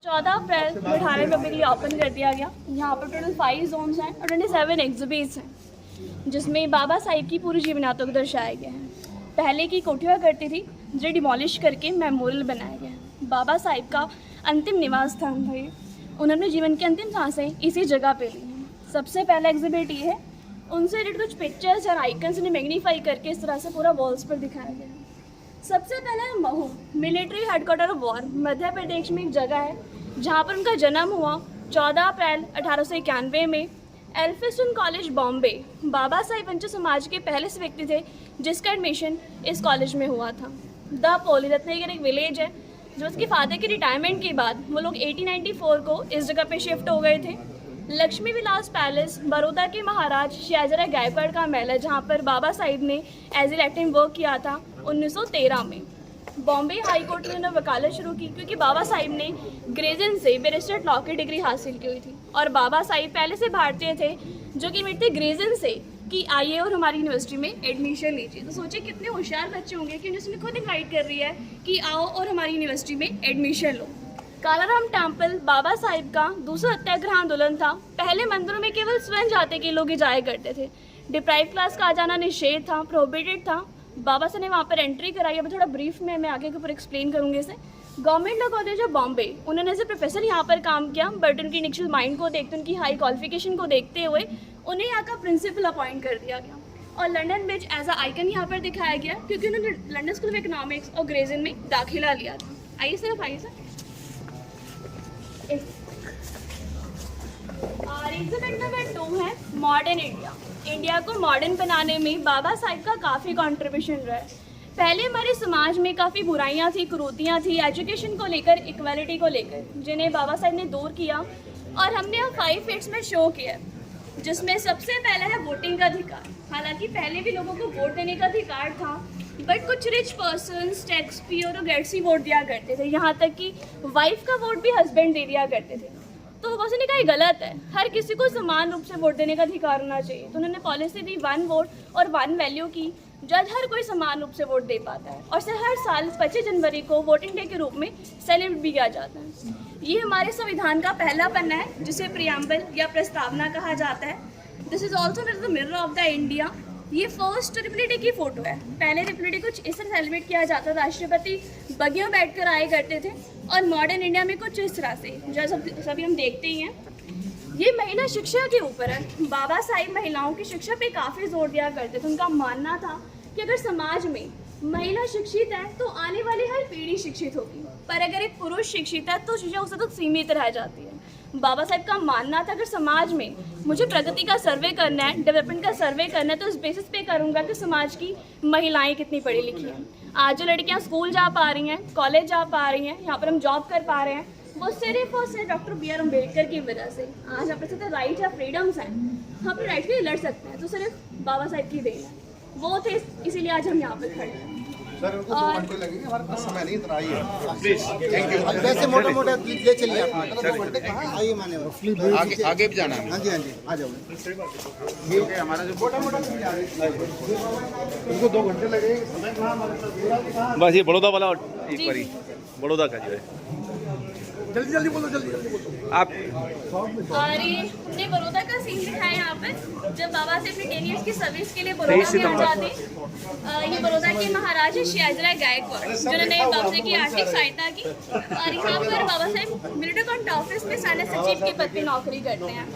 14 अप्रैल को 18 रिपब्लिक के लिए ओपन कर दिया गया। यहाँ पर टोटल 5 जोन्स हैं और 27 एग्जिबिट्स हैं, जिसमें बाबा साहिब की पूरी जीवनातों को दर्शाया गया है। पहले की कोठियाँ करती थी, जिसे डिमोलिश करके मेमोरियल बनाया गया है। बाबा साहिब का अंतिम निवास स्थान था ये। उन्होंने जीवन की अंतिम सांसें इसी जगह पे ली हैं। सबसे पहला एग्जिबिट ये है, उनसे रिलेटेड कुछ पिक्चर्स और आइकन्स ने मैग्नीफाई करके इस तरह से पूरा वॉल्स पर दिखाया गया है। सबसे पहला है Mhow, military headquarter of war. Madhya Pradesh में एक जगह है जहाँ पर उनका जन्म हुआ 14 अप्रैल 1891 में एल्फिस्टन कॉलेज बॉम्बे। बाबा साहिब वंचित समाज के पहले से व्यक्ति थे जिसका एडमिशन इस कॉलेज में हुआ था। द पोली रत्नागिरी एक विलेज है जो उसके फादर की रिटायरमेंट के बाद वो लोग 1894 को इस जगह पे शिफ्ट हो गए थे। लक्ष्मी विलास पैलेस बड़ौदा के महाराज शहजादा गायकवाड़ का महल है, जहाँ पर बाबा साहिब ने एज ए लेफ्टिनेंट वर्क किया था 1913 में। बॉम्बे हाई कोर्ट में उन्होंने वकालत शुरू की क्योंकि बाबा साहिब ने ग्रेजन से बैरिस्टर लॉ की डिग्री हासिल की हुई थी। और बाबा साहिब पहले से भारतीय थे जो कि मिलते ग्रेजन से कि आइए और हमारी यूनिवर्सिटी में एडमिशन लीजिए। तो सोचिए कितने होशियार बच्चे होंगे कि यूनिवर्सिटी खुद इन्वाइट कर रही है कि आओ और हमारी यूनिवर्सिटी में एडमिशन लो। कालाराम टेम्पल बाबा साहिब का दूसरा सत्याग्रह आंदोलन था। पहले मंदिरों में केवल स्वयं जाते के लोग ही जाया करते थे। डिप्राइव क्लास का आ जाना निषेध था, प्रोहिबिटेड था। बाबा साहब ने वहाँ पर एंट्री कराई। अब थोड़ा ब्रीफ में मैं आगे के ऊपर एक्सप्लेन करूँगी इसे। Government law college of Bombay, उन्होंने एज ए प्रोफेसर यहाँ पर काम किया, बट उनकी इनिशियल माइंड को देखते, उनकी हाई क्वालिफिकेशन को देखते हुए उन्हें यहाँ का प्रिंसिपल अपॉइंट कर दिया गया। और London Bridge as a icon यहाँ पर दिखाया गया क्योंकि उन्होंने लंदन स्कूल ऑफ इकोनॉमिक्स और ग्रेजन में दाखिला लिया था। आइए सर, आइए सर। और एग्जिबिट नंबर 2 है मॉडर्न इंडिया। इंडिया को मॉडर्न बनाने में बाबा साहिब का काफ़ी कंट्रीब्यूशन रहा है। पहले हमारे समाज में काफ़ी बुराइयां थी, कुरीतियाँ थी, एजुकेशन को लेकर, इक्वालिटी को लेकर, जिन्हें बाबा साहिब ने दूर किया। और हमने अब 5 फेट्स में शो किया, जिसमें सबसे पहला है वोटिंग का अधिकार। हालांकि पहले भी लोगों को वोट देने का अधिकार था, बट कुछ रिच पर्सन्स, टैक्स पेयर और गैट्सी वोट दिया करते थे। यहाँ तक कि वाइफ का वोट भी हस्बैंड दे दिया करते थे। तो बस ने कहा गलत है, हर किसी को समान रूप से वोट देने का अधिकार होना चाहिए। तो उन्होंने पॉलिसी दी 1 वोट और 1 वैल्यू की, जब हर कोई समान रूप से वोट दे पाता है। और हर साल 25 जनवरी को वोटिंग डे के रूप में सेलिब्रेट भी किया जाता है। ये हमारे संविधान का पहला पन्ना है जिसे प्रियम्बल या प्रस्तावना कहा जाता है। This is also the mirror of the India. ये फर्स्ट रिपब्लिक डे की फोटो है। पहले रिपब्लिक डे कुछ इस तरह सेलिब्रेट किया जाता था, राष्ट्रपति बगियों बैठकर आए करते थे। और मॉडर्न इंडिया में कुछ इस तरह से, जो सभी हम देखते ही हैं। ये महिला शिक्षा के ऊपर है। बाबा साहिब महिलाओं की शिक्षा पे काफ़ी जोर दिया करते थे। उनका मानना था कि अगर समाज में महिला शिक्षित है तो आने वाली हर पीढ़ी शिक्षित होगी, पर अगर एक पुरुष शिक्षित है तो शिक्षा उससे तो सीमित रह जाती है। बाबा साहिब का मानना था अगर समाज में मुझे प्रगति का सर्वे करना है, डेवलपमेंट का सर्वे करना है, तो उस बेसिस पे करूँगा कि समाज की महिलाएं कितनी पढ़ी लिखी हैं। आज जो लड़कियां स्कूल जा पा रही हैं, कॉलेज जा पा रही हैं, यहाँ पर हम जॉब कर पा रहे हैं, वो सिर्फ और सिर्फ डॉक्टर B.R. अम्बेडकर की वजह से। आज अपने साथ राइट या फ्रीडम्स हैं, हम अपने राइट के लिए लड़ सकते हैं, तो सिर्फ बाबा साहिब की देन है। वो थे, इसीलिए आज हम यहाँ पर खड़े हैं। सर, उनको 2 घंटे लगेंगे, हमारे पास समय नहीं, इतना आइए प्लीज। Thank you. वैसे मोटा मोटा ले चलिए आप। 2 घंटे कहाँ आइए, माने आगे भी जाना है। हाँ जी, हाँ जी, आ जाओ। ये हमारा जो मोटा मोटा उनको 2 घंटे लगेंगे, समय कहाँ हमारे। बस ये बड़ौदा वाला एक बारी बड़ौदा का जो है, जल्दी जल्दी बोलो, जल्दी जल्दी बोलो आप। और ये हमने बड़ौदा का सीन दिखाया यहाँ पर, जब बाबा से अपने 10 ईयर्स की सर्विस के लिए बड़ौदा में आ जाते। ये बड़ौदा के महाराज शहजादा गायकवाड़, जिन्होंने बाबा की आर्थिक सहायता की। और यहाँ पर बाबा साहब मिलिट्री अकाउंट ऑफिस में सेना सचिव के पद पे नौकरी करते हैं।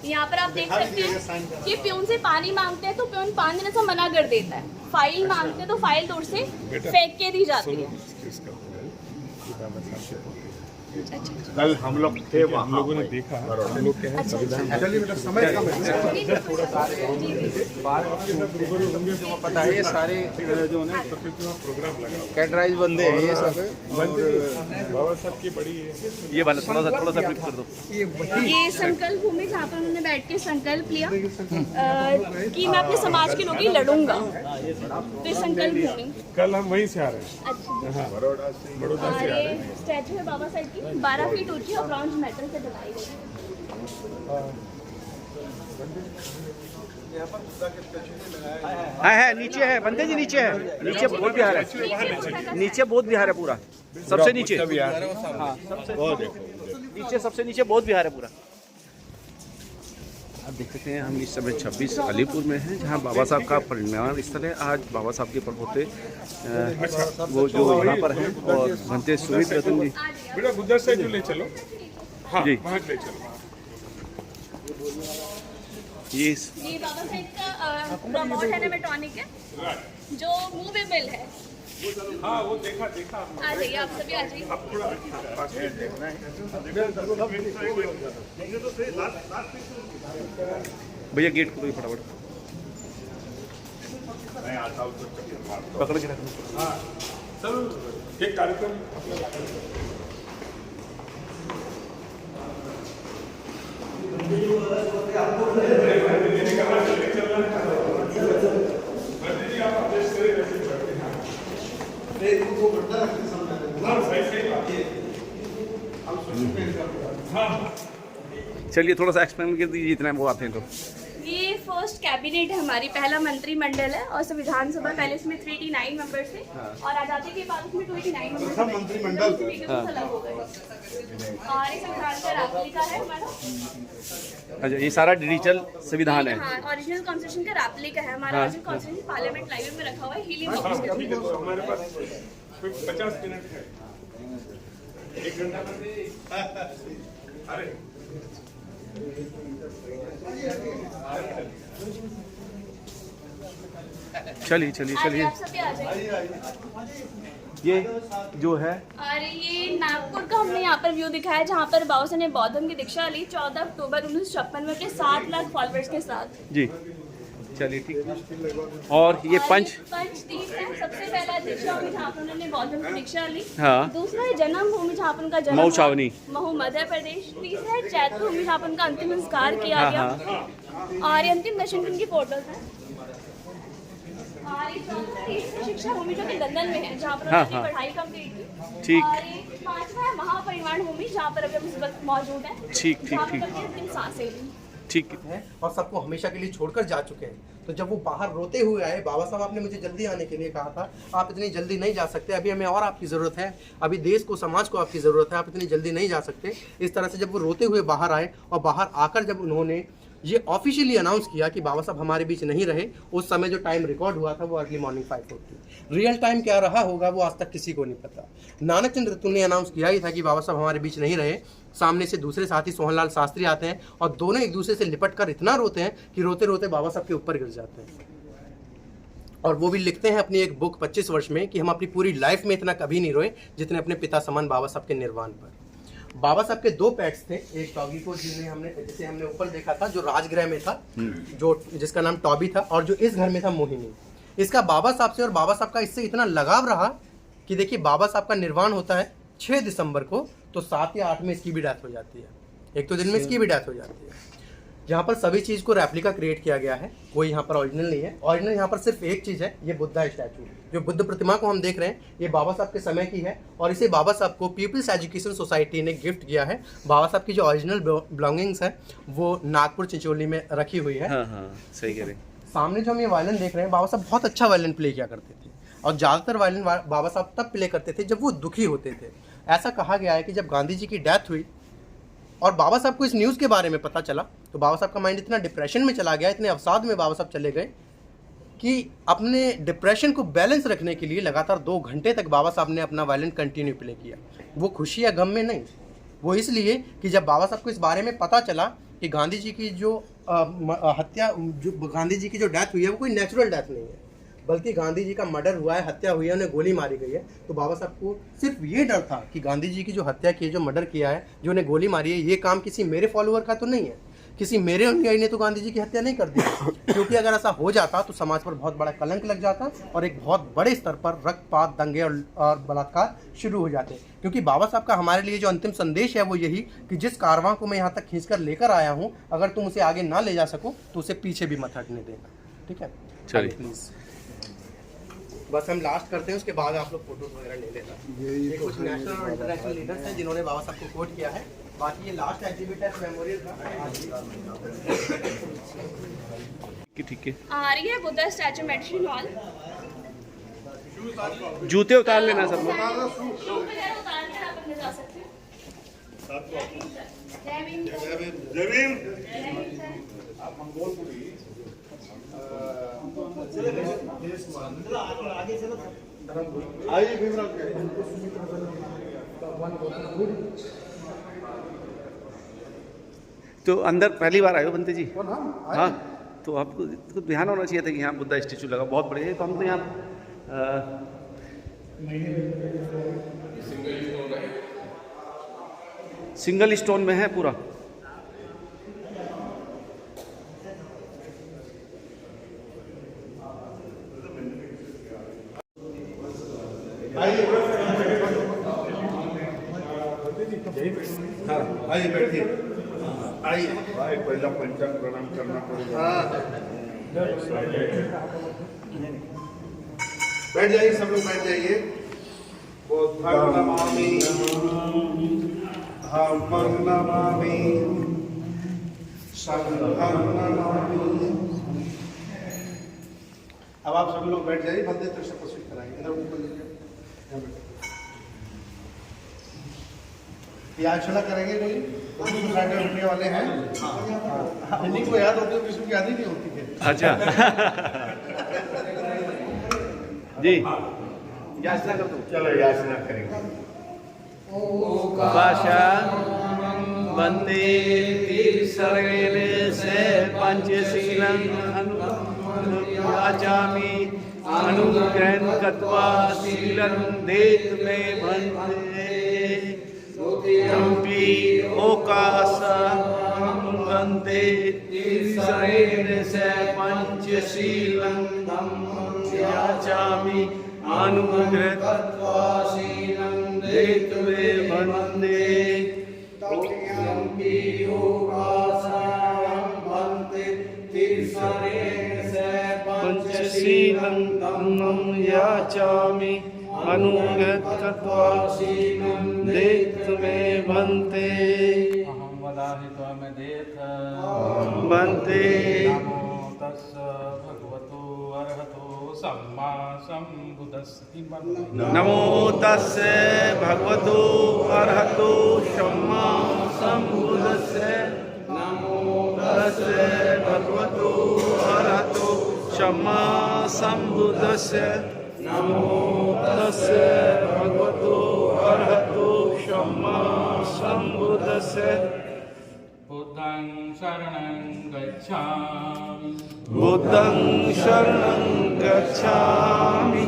यहाँ पर आप देख सकते हैं कि प्यून से पानी मांगते हैं तो प्यून पानी देने से मना कर देता है। फाइल मांगते हैं तो फाइल दूर से फेंक के दी जाती है। कल हम लोग थे, हम लोगों ने देखा, हम लोग क्या है बेटा, समय कम है। पता है ये सारे जो है प्रोग्राम लगा कैटराइज बंदे हैं ये सब। बाबा साहब की बड़ी ये वाला थोड़ा सा क्लिक कर दो। ये संकल्प भूमि, जहाँ पर उन्होंने बैठ के संकल्प लिया कि मैं अपने समाज के लोगों की लड़ूंगा। तो ये संकल्प भूमि, कल हम वहीं से आ रहे हैं। अच्छा। बड़ौदा से आ रहे हैं। स्टैचू है बाबा साहब की, 12 फीट ऊंची और ब्रॉन्ज मेटल से बनाई गई है। नीचे है बंदे जी, नीचे है, नीचे बहुत बिहार है, नीचे बहुत बिहार है पूरा, सबसे नीचे। हाँ, सबसे नीचे सबसे नीचे बौद्ध विहार है पूरा। आप देख सकते हैं हम इस समय 26 अलीपुर में हैं, जहां बाबा साहब का परिनिर्वाण स्थल है। आज बाबा साहब के परपोते वो जो यहाँ पर हैं और भंते सुमित रतन जी। बेटा बुद्धा से जो ले चलो, हाँ जी। वहाँ ले चलो। ये ये बाबा साहब का प्रमोट एनिमेटॉनिक है जो मूवेबल है। हाँ वो देखा देखा। आ जाइए आप सभी, आ जाइए। अब थोड़ा भैया गेट खोलो फटाफट, पकड़ के रखना। सर एक कार्यक्रम चलिए थोड़ा सा एक्सप्लेन कर दीजिए, इतना वो आते हैं तो। ये फर्स्ट कैबिनेट है हमारी, पहला मंत्रिमंडल है और संविधान सभा पहले इसमें 389 मेंबर्स थे और आजादी के बाद इसमें 289 मेंबर्स थे। मंत्रिमंडल अलग हो गए और ये संविधान का रेप्लिका है हमारा। अच्छा, ये सारा डिजिटल संविधान है। हाँ, ओरिजिनल कॉन्स्टिट्यूशन का रेप्लिका है हमारा। ओरिजिनल कॉन्स्टिट्यूशन पार्लियामेंट लाइब्रेरी में रखा हुआ है, हीलिंग ऑफिस के ठीक है, तो हमारे पास 50 मिनट है, 1 घंटा। अरे चलिए चलिए चलिए। आप सभी आ जाइए। ये जो है और ये नागपुर का हमने यहाँ पर व्यू दिखाया है जहाँ पर बाबा साहब ने बौद्धम की दीक्षा ली 14 अक्टूबर 1956 में अपने 7 लाख फॉलोअर्स के साथ। जी, चलिए ठीक है। और ये पंच तीर्थ है, सबसे पहला दीक्षा भूमि जहाँ पर उन्होंने बौद्धम की दीक्षा ली। हाँ। दूसरा है जन्म भूमि जहाँ पर उनका जन्म मऊ छावनी। महू मध्य प्रदेश। तीसरा है चैत्र भूमि जहाँ पर उनका अंतिम संस्कार किया हाँ, गया। और ये अंतिम दर्शन की उनकी फोटोज हैं। और ये चौथा है ईश्वर शिक्षा भूमि जो कि लंदन में है जहाँ पर हाँ, उन्होंने हाँ। पढ़ाई कंप्लीट की। ठीक। और ये पांचवा है महापरिनिर्वाण भूमि जहाँ पर अभी हम इस वक्त मौजूद हैं। ठीक, ठीक, जहाँ पर ठीक। उनकी अंतिम सांसें ली। ठीक हैं और सबको हमेशा के लिए छोड़कर जा चुके हैं। तो जब वो बाहर रोते हुए आए, बाबा साहब आपने मुझे जल्दी आने के लिए कहा था, आप इतनी जल्दी नहीं जा सकते, अभी हमें और आपकी ज़रूरत है, अभी देश को समाज को आपकी ज़रूरत है, आप इतनी जल्दी नहीं जा सकते। इस तरह से जब वो रोते हुए बाहर आए और बाहर आकर जब उन्होंने ये ऑफिशियली अनाउंस किया कि बाबा साहब हमारे बीच नहीं रहे, उस समय जो टाइम रिकॉर्ड हुआ था वो अर्ली मॉर्निंग 5:40। रियल टाइम क्या रहा होगा वो आज तक किसी को नहीं पता। नानक चंद्र रतन ने अनाउंस किया ही था कि बाबा साहब हमारे बीच नहीं रहे। सामने से दूसरे साथी सोहनलाल शास्त्री आते हैं और दोनों एक दूसरे से लिपट कर इतना रोते हैं कि रोते रोते बाबा साहब के ऊपर गिर जाते हैं। और वो भी लिखते हैं अपनी एक बुक 25 वर्ष में कि हम अपनी पूरी लाइफ में इतना कभी नहीं रोए जितने अपने पिता समान बाबा साहब के निर्वाण पर। बाबा साहब के 2 पेट्स थे, एक डॉगी को जिसे हमने ऊपर देखा था जो राजगृह में था, जो जिसका नाम टॉबी था, और जो इस घर में था मोहिनी। इसका बाबा साहब से और बाबा साहब का इससे इतना लगाव रहा कि देखिए बाबा साहब का निर्वाण होता है 6 दिसंबर को, तो 7 या 8 में इसकी भी डेथ हो जाती है। एक तो दिन में इसकी भी डेथ हो जाती है। यहाँ पर सभी चीज़ को रेप्लिका क्रिएट किया गया है, कोई यहाँ पर ओरिजिनल नहीं है। ओरिजिनल यहाँ पर सिर्फ एक चीज़ है, ये बुद्धा स्टैचू। जो बुद्ध प्रतिमा को हम देख रहे हैं ये बाबा साहब के समय की है और इसे बाबा साहब को पीपल्स एजुकेशन सोसाइटी ने गिफ्ट किया है। बाबा साहब की जो ओरिजिनल बिलोंगिंग्स है वो नागपुर चिंचोली में रखी हुई है। हाँ हाँ सही कह रहे हैं। सामने जो हम ये वायलिन देख रहे हैं, बाबा साहब बहुत अच्छा वायलिन प्ले किया करते थे और ज़्यादातर वायलिन बाबा साहब तब प्ले करते थे जब वो दुखी होते थे। ऐसा कहा गया है कि जब गांधी जी की डेथ हुई और बाबा साहब को इस न्यूज़ के बारे में पता चला तो बाबा साहब का माइंड इतना डिप्रेशन में चला गया, इतने अवसाद में बाबा साहब चले गए कि अपने डिप्रेशन को बैलेंस रखने के लिए लगातार 2 घंटे तक बाबा साहब ने अपना वायलिन कंटिन्यू प्ले किया। वो खुशी या गम में नहीं, वो इसलिए कि जब बाबा साहब को इस बारे में पता चला कि गांधी जी की जो गांधी जी की जो डेथ हुई है वो कोई नेचुरल डेथ नहीं है, बल्कि गांधी जी का मर्डर हुआ है, हत्या हुई है, उन्हें गोली मारी गई है। तो बाबा साहब को सिर्फ ये डर था कि गांधी जी की जो हत्या की है, जो मर्डर किया है, जो उन्हें गोली मारी है, ये काम किसी मेरे फॉलोअर का तो नहीं है, किसी मेरे अनुयायी ने तो गांधी जी की हत्या नहीं कर दी। क्योंकि अगर ऐसा हो जाता तो समाज पर बहुत बड़ा कलंक लग जाता और एक बहुत बड़े स्तर पर रक्तपात, दंगे और बलात्कार शुरू हो जाते। क्योंकि बाबा साहब का हमारे लिए जो अंतिम संदेश है वो यही कि जिस कारवां को मैं यहाँ तक खींचकर लेकर आया हूँ, अगर तुम उसे आगे ना ले जा सको तो उसे पीछे भी मत हटने देना। ठीक है, चलिए प्लीज़ बस हम लास्ट करते हैं, उसके बाद आप लोग फोटो वगैरह ले लेना। ये कुछ नेशनल और इंटरनेशनल लीडर्स हैं जिन्होंने बाबा साहब को कोट किया है। बाकी ये लास्ट एग्जिबिट है मेमोरियल का। ठीक है। आ रही है बुद्धा स्टैचू मेडिटेशन हॉल। जूते उतार लेना सब लोग। शू वगैरह उतार कर आप अंदर जा सकते हैं। जमीन आइए भीमराव तो अंदर पहली बार आए हो बंते जी? हाँ, तो आपको तो ध्यान होना चाहिए था कि यहाँ बुद्धा स्टेचू लगा, बहुत बढ़िया है। तो हम तो यहाँ सिंगल स्टोन में है पूरा। आइए बैठिए। आइए भाई, पहला पंचांग प्रणाम करना पड़ेगा। बैठ जाइए, सब लोग बैठ जाइए। बुद्धं नमामि, धम्मं नमामि, संघं नमामि। अब आप सभी लोग बैठ जाइए। बंदे तो सब प्रस्तुत कराएंगे। इधर ऊपर लीजिए, यहाँ बैठो। ये आचना करेंगे कोई साइड में उठने वाले हैं। इन्हीं को याद होती है, किसी को याद ही नहीं होती है। अच्छा जी, याचना कर दो। चलो याचना करेंगे। भाषा वंदे तीर्थरेण से पंचशीलं अनुयाचामि अनुग्रहं कृत्वा शीलं देत मे भन्ते यम्पि ओकासा वंदे तीर्थरेण से पंचशीलं अनुयाचामि अनुग्रहं कृत्वा शीलं देत मे भन्ते यम्पि ओकासा वंदे तीर्थरेण से पंचशीलं अनुयाचामि अनुग्रहं कृत्वा शीलं देत मे भन्ते। अहं वदामि त्वमदेथ भन्ते। नमो तस्स भगवतो अरहतो सम्मा सम्बुद्धस्स। नमो तस्से भगवतो अरहतो सम्मा सम्बुद्धस्से। नमो तस्से भगवतो अरहतो सम्मा सम्बुद्धस्से। नमो तस्से भगवतो अरहतो सम्मा सम्बुद्धस्से। बुद्धं शरणं गच्छामि, बुद्धं शरणं गच्छामि,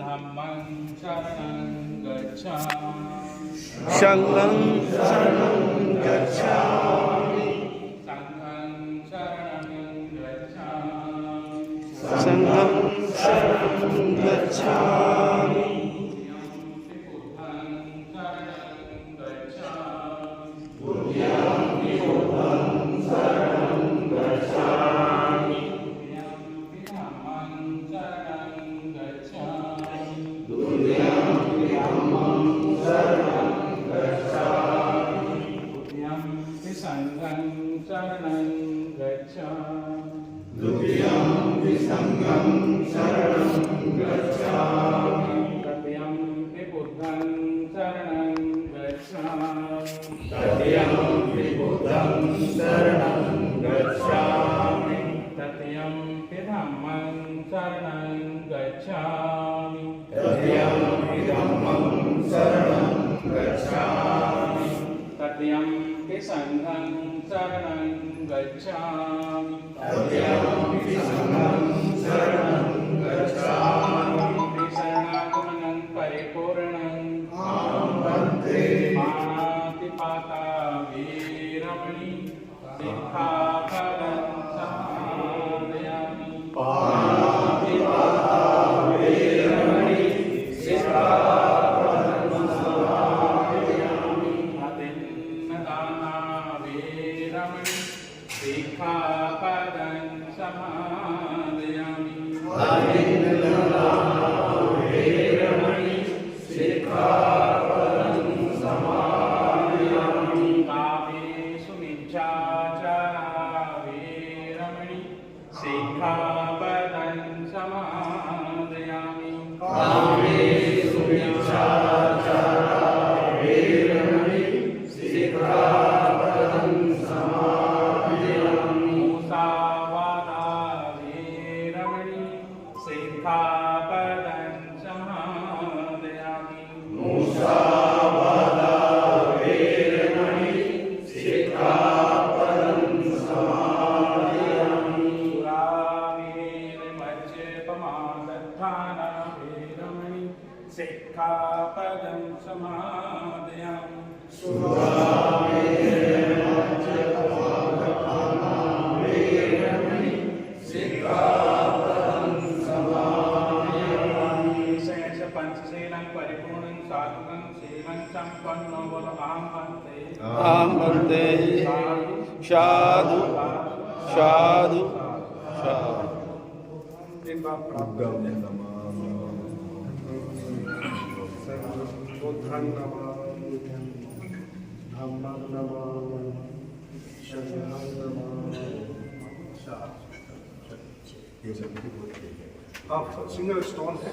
धम्मं शरणं गच्छामि, संघं शरणं गच्छामि, संघं शरणं गच्छामि, संघं शरणं गच्छामि, तत्यंपि संघं शरणं गच्छामि, शरणागमनं परिपूर्णं पाणातिपाता वीरमणि सिक्खापदं समादयामि। अतिन्नदाना वीरमणि सिक्खापदं समादयामि। कामेषु मिथ्याचारा वीरमणि सिक्खापदं समादयामि। कामेषु मिथ्याचारा वीरमणि सिक्खापदं वन्नो बोल आम बनते आम बंदे साधु साधु साधु। एक बात प्राप्त करते हैं बुद्धं नमामि धम्मं नमामि संघं नमामि। आप सिंगल स्टोन है